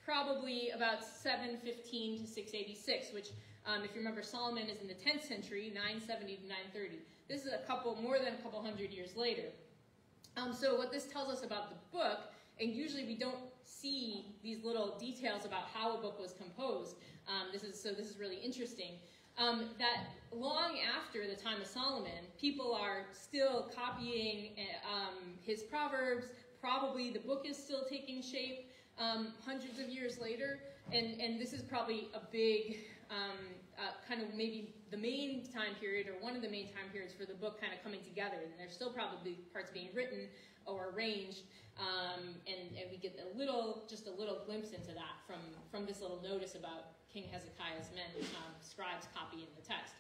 probably about 715 to 686, which, if you remember, Solomon is in the 10th century, 970 to 930. This is more than a couple hundred years later. So what this tells us about the book, and usually we don't see these little details about how a book was composed. This is really interesting. That long after the time of Solomon, people are still copying his Proverbs. Probably the book is still taking shape hundreds of years later, and this is probably a big kind of maybe the main time period, or one of the main time periods for the book kind of coming together. And there's still probably parts being written or arranged, and we get just a little glimpse into that from this little notice about King Hezekiah's men, scribes copying the text.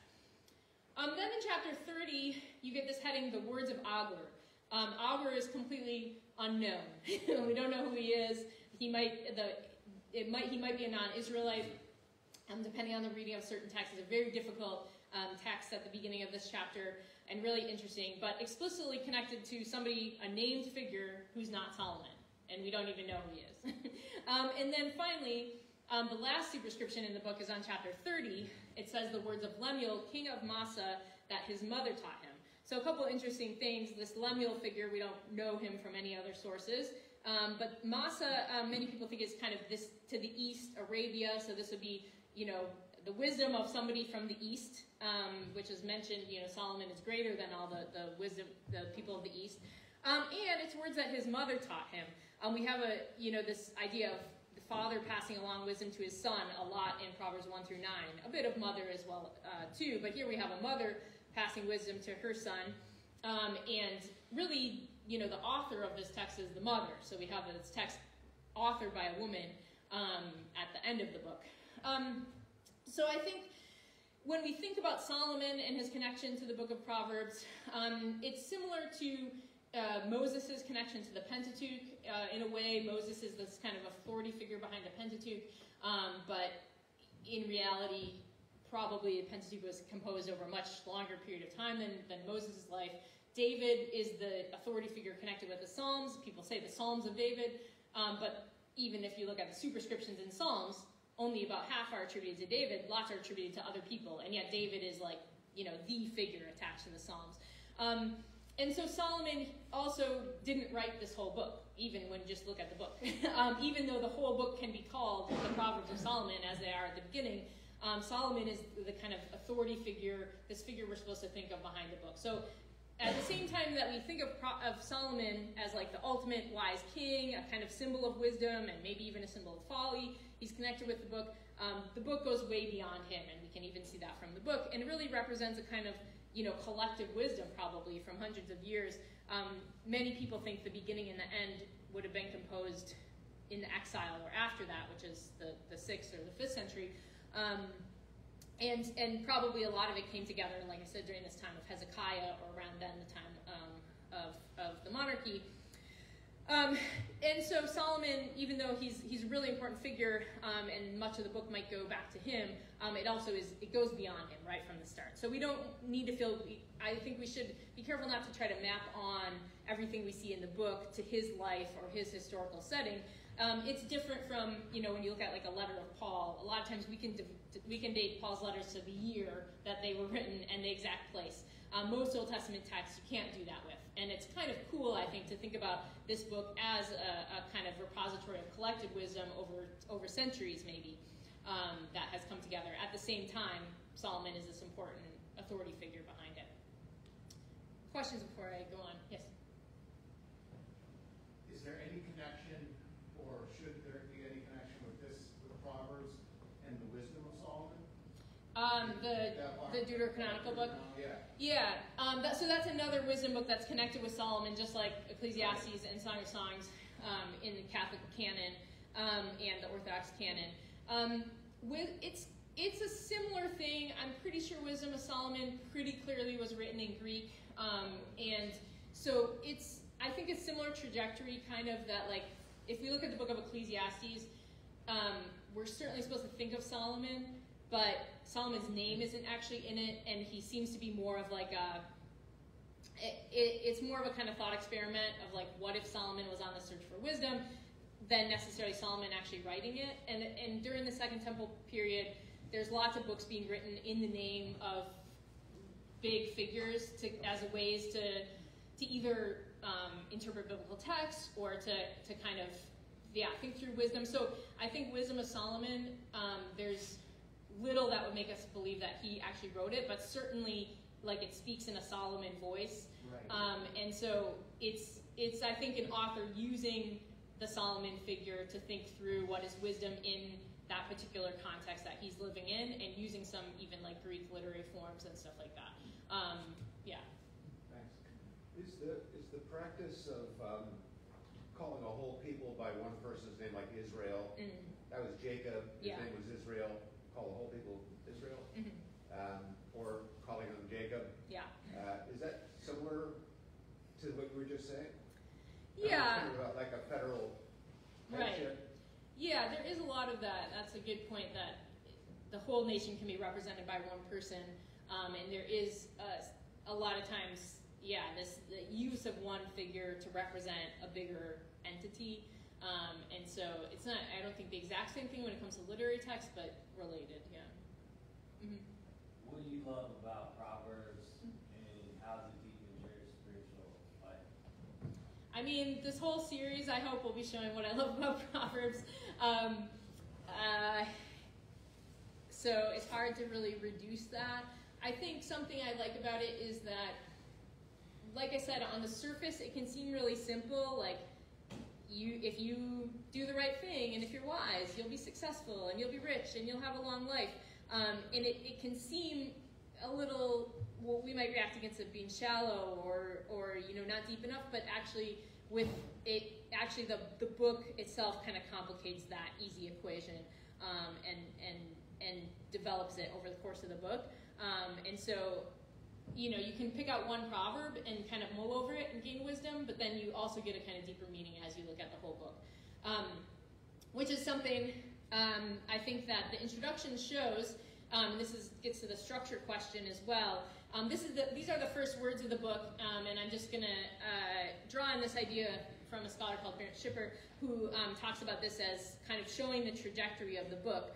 Then in chapter 30, you get this heading, the words of Agur. Agur is completely unknown. We don't know who he is. He might be a non-Israelite. Depending on the reading of certain texts, it's a very difficult text at the beginning of this chapter, and really interesting, but explicitly connected to somebody, a named figure, who's not Solomon, and we don't even know who he is. And then finally, the last superscription in the book is on chapter 30. It says the words of Lemuel, king of Massa, that his mother taught him. So a couple interesting things. This Lemuel figure, we don't know him from any other sources. But Massa, many people think is kind of this to the east, Arabia. So this would be, the wisdom of somebody from the east, which is mentioned. Solomon is greater than all the wisdom, the people of the east. And it's words that his mother taught him. We have this idea of the father passing along wisdom to his son a lot in Proverbs 1 through 9. A bit of mother as well, too. But here we have a mother passing wisdom to her son. And really, the author of this text is the mother. So we have this text authored by a woman at the end of the book. So I think when we think about Solomon and his connection to the book of Proverbs, it's similar to Moses' connection to the Pentateuch. In a way, Moses is this kind of authority figure behind the Pentateuch, but in reality, probably the Pentateuch was composed over a much longer period of time than Moses' life. David is the authority figure connected with the Psalms. People say the Psalms of David, but even if you look at the superscriptions in Psalms, only about half are attributed to David, lots are attributed to other people, and yet David is like, the figure attached to the Psalms. And so Solomon also didn't write this whole book, even when you just look at the book. Even though the whole book can be called the Proverbs of Solomon, as they are at the beginning, Solomon is the kind of authority figure, this figure we're supposed to think of behind the book. So at the same time that we think of Solomon as like the ultimate wise king, a kind of symbol of wisdom, and maybe even a symbol of folly, he's connected with the book. The book goes way beyond him, and we can even see that from the book. And it really represents a kind of, collective wisdom probably from hundreds of years. Many people think the beginning and the end would have been composed in the exile or after that, which is the 6th or the 5th century. And probably a lot of it came together, like I said, during this time of Hezekiah, or around then, the time of the monarchy. And so Solomon, even though he's a really important figure, and much of the book might go back to him, it goes beyond him right from the start. So we don't need to I think we should be careful not to try to map on everything we see in the book to his life or his historical setting. It's different from, when you look at like a letter of Paul, a lot of times we can date Paul's letters to the year that they were written and the exact place. Most Old Testament texts you can't do that with. And it's kind of cool, I think, to think about this book as a kind of repository of collective wisdom over centuries, maybe, that has come together. At the same time, Solomon is this important authority figure behind it. Questions before I go on? Yes? Is there any connection, or should there be any connection with the Proverbs and the wisdom of Solomon? The Deuterocanonical book? Yeah. So that's another wisdom book that's connected with Solomon, just like Ecclesiastes and Song of Songs in the Catholic canon and the Orthodox canon. It's a similar thing. I'm pretty sure Wisdom of Solomon pretty clearly was written in Greek. And so I think it's similar trajectory, kind of that, like, if we look at the book of Ecclesiastes, we're certainly supposed to think of Solomon, but Solomon's name isn't actually in it, and he seems to be more of like it's more of a kind of thought experiment of like, what if Solomon was on the search for wisdom, than necessarily Solomon actually writing it. And during the Second Temple period, there's lots of books being written in the name of big figures as ways to either interpret biblical texts or to kind of think through wisdom. So I think Wisdom of Solomon, there's little that would make us believe that he actually wrote it, but certainly like it speaks in a Solomon voice. Right. And so it's I think an author using the Solomon figure to think through what is wisdom in that particular context that he's living in, and using some even like Greek literary forms and stuff like that. Yeah. Thanks. Is the practice of calling a whole people by one person's name, like Israel? Mm-hmm. That was Jacob. His name was Israel. Call the whole people Israel, or calling them Jacob. Yeah. Is that similar to what you were just saying? Yeah. About like a federal headship. Right. Yeah, there is a lot of that. That's a good point, that the whole nation can be represented by one person, and there is a lot of times, the use of one figure to represent a bigger entity. And so it's not, I don't think the exact same thing when it comes to literary text, but related, yeah. Mm-hmm. What do you love about Proverbs, and how does it deepen your spiritual life? I mean, this whole series, I hope, will be showing what I love about Proverbs. So it's hard to really reduce that. I think something I like about it is that, like I said, on the surface, it can seem really simple, like, if you do the right thing, and if you're wise, you'll be successful, and you'll be rich, and you'll have a long life. And it can seem a little, well, we might react against it being shallow or not deep enough, but actually the book itself kind of complicates that easy equation, and develops it over the course of the book. And so, you can pick out one proverb and kind of mull over it and gain wisdom, but then you also get a kind of deeper meaning as you look at the whole book, which is something I think that the introduction shows. Gets to the structure question as well. These are the first words of the book, and I'm just going to draw on this idea from a scholar called Barrett Schipper, who talks about this as kind of showing the trajectory of the book.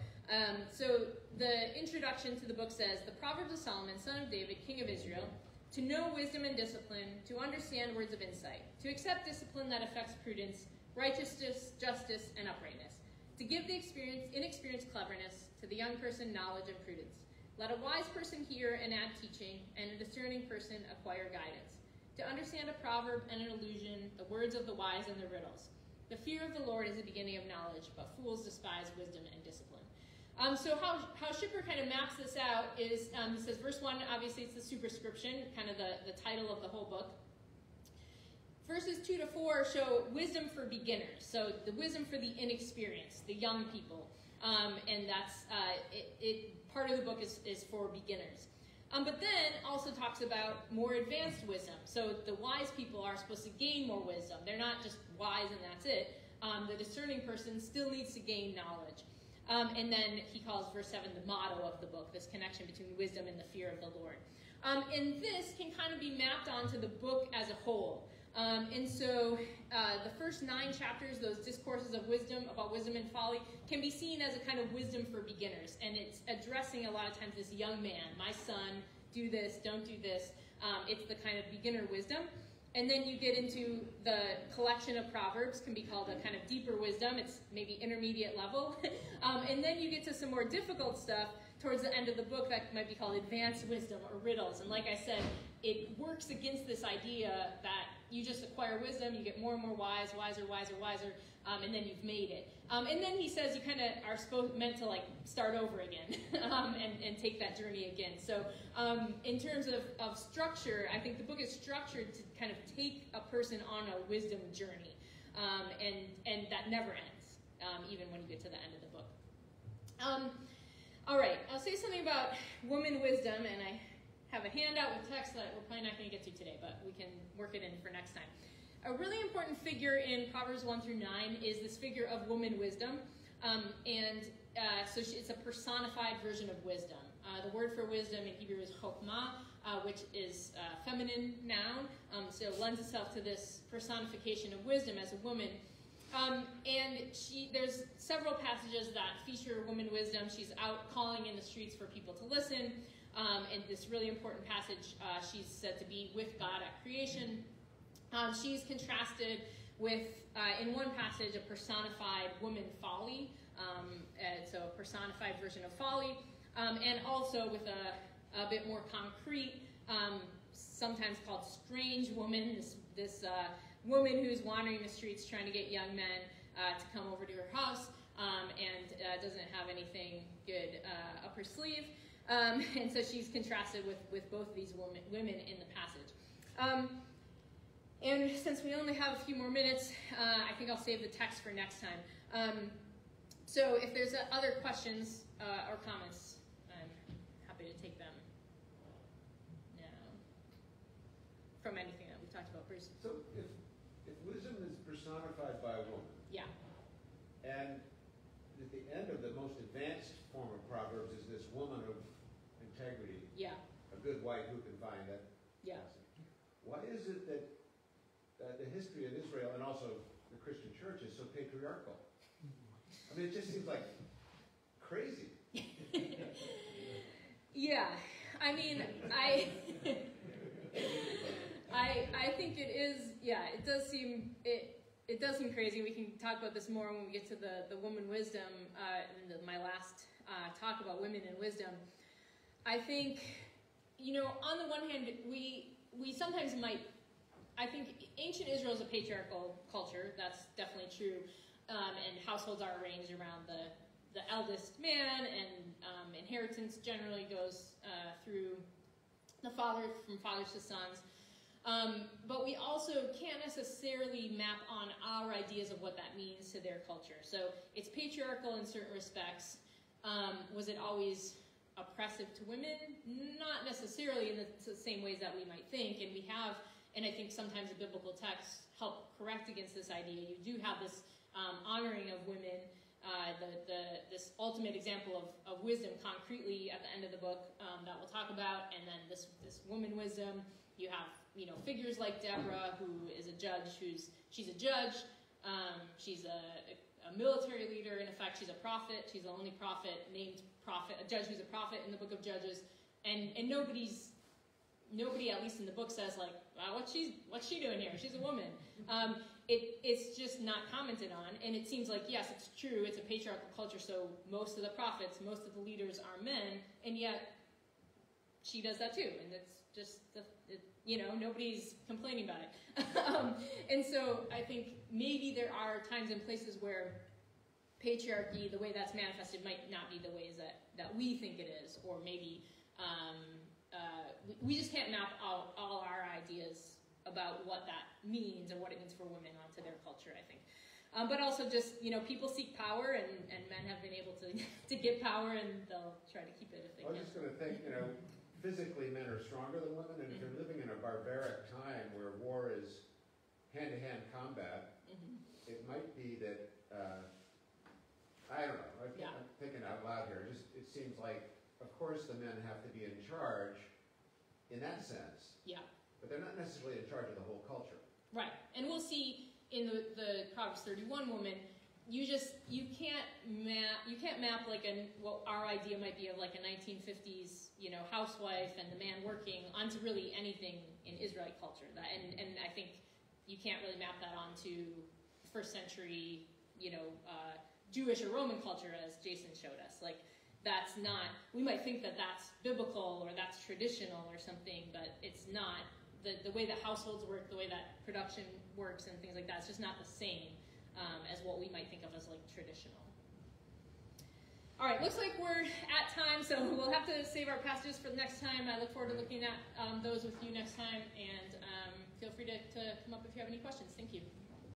So the introduction to the book says, "The Proverbs of Solomon, son of David, king of Israel, to know wisdom and discipline, to understand words of insight, to accept discipline that affects prudence, righteousness, justice, and uprightness, to give the inexperienced cleverness, to the young person knowledge and prudence. Let a wise person hear and add teaching, and a discerning person acquire guidance. To understand a proverb and an allusion, the words of the wise and the riddles. The fear of the Lord is the beginning of knowledge, but fools despise wisdom and discipline. So how Schipper kind of maps this out is, he says, verse 1, obviously it's the superscription, kind of the title of the whole book. Verses 2 to 4 show wisdom for beginners, so the wisdom for the inexperienced, the young people, and that's part of the book is for beginners. But then also talks about more advanced wisdom. So the wise people are supposed to gain more wisdom. They're not just wise and that's it. The discerning person still needs to gain knowledge. And then he calls verse 7 the motto of the book, this connection between wisdom and the fear of the Lord. And this can kind of be mapped onto the book as a whole. And so the first 9 chapters, those discourses of wisdom, about wisdom and folly, can be seen as a kind of wisdom for beginners. And it's addressing a lot of times this young man, my son, do this, don't do this. It's the kind of beginner wisdom. And then you get into the collection of Proverbs, can be called a kind of deeper wisdom. It's maybe intermediate level. And then you get to some more difficult stuff towards the end of the book that might be called advanced wisdom or riddles. And like I said, it works against this idea that you just acquire wisdom, you get more and more wise, wiser, and then you've made it. And then he says you kind of are meant to like start over again and take that journey again. So in terms of structure, I think the book is structured to kind of take a person on a wisdom journey, and that never ends, even when you get to the end of the book. All right, I'll say something about woman wisdom, and I have a handout with text that we're probably not going to get to today, but we can work it in for next time. A really important figure in Proverbs 1 through 9 is this figure of woman wisdom, so it's a personified version of wisdom. The word for wisdom in Hebrew is chokmah, which is a feminine noun, so it lends itself to this personification of wisdom as a woman. And there's several passages that feature woman wisdom. She's out calling in the streets for people to listen. And this really important passage, she's said to be with God at creation. She's contrasted with, in one passage, a personified woman folly. So a personified version of folly. And also with a bit more concrete, sometimes called strange woman, this woman who's wandering the streets trying to get young men to come over to her house and doesn't have anything good up her sleeve. And so she's contrasted with both of these women in the passage. And since we only have a few more minutes, I think I'll save the text for next time. So if there's other questions or comments, I'm happy to take them now from anything that we talked about. Bruce? So if wisdom is personified by a woman, yeah, and at the end of the most advanced form of Proverbs is this woman of integrity, yeah, a good wife who can find that. Yeah. Why is it that the history of Israel and also the Christian church is so patriarchal? I mean, it just seems like crazy. Yeah, I mean, I think it is. Yeah, it does seem crazy. We can talk about this more when we get to the woman wisdom in my last talk about women and wisdom. I think, on the one hand, we sometimes might. I think ancient Israel is a patriarchal culture. That's definitely true. And households are arranged around the eldest man, and inheritance generally goes through the father, from fathers to sons. But we also can't necessarily map on our ideas of what that means to their culture. So it's patriarchal in certain respects. Was it always oppressive to women? Not necessarily in the same ways that we might think. And we have, and I think sometimes the biblical texts help correct against this idea. You do have this honoring of women, this ultimate example of wisdom concretely at the end of the book that we'll talk about, and then this woman wisdom. You have figures like Deborah, who is a judge. She's a judge. She's a military leader. In effect, she's a prophet. She's the only prophet named prophet, a judge who's a prophet in the book of Judges, and nobody's nobody, at least in the book, says like, well, what's she doing here? She's a woman. It's just not commented on, and it seems like, yes, it's true, it's a patriarchal culture, so most of the prophets, most of the leaders are men, and yet she does that too, and it's just, nobody's complaining about it. And so I think maybe there are times and places where patriarchy, the way that's manifested, might not be the ways that we think it is, or maybe we just can't map out all our ideas about what that means or what it means for women onto their culture, I think. But also just, people seek power, and men have been able to get power, and they'll try to keep it if they can. I was just going to think, physically men are stronger than women, and if you're living in a barbaric time where war is hand-to-hand combat, it might be that, I don't know, I'm thinking out loud here, it seems like, of course the men have to be in charge in that sense. Yeah. But they're not necessarily in charge of the whole culture. Right, and we'll see in the Proverbs 31 woman, you can't map like what our idea might be of like a 1950s, housewife and the man working onto really anything in Israelite culture. And I think you can't really map that onto first century, Jewish or Roman culture, as Jason showed us. Like, that's not, we might think that that's biblical or that's traditional or something, but it's not. The way that households work, the way that production works and things like that, it's just not the same as what we might think of as like traditional. All right, looks like we're at time, so we'll have to save our passages for the next time. I look forward to looking at those with you next time, and feel free to come up if you have any questions. Thank you.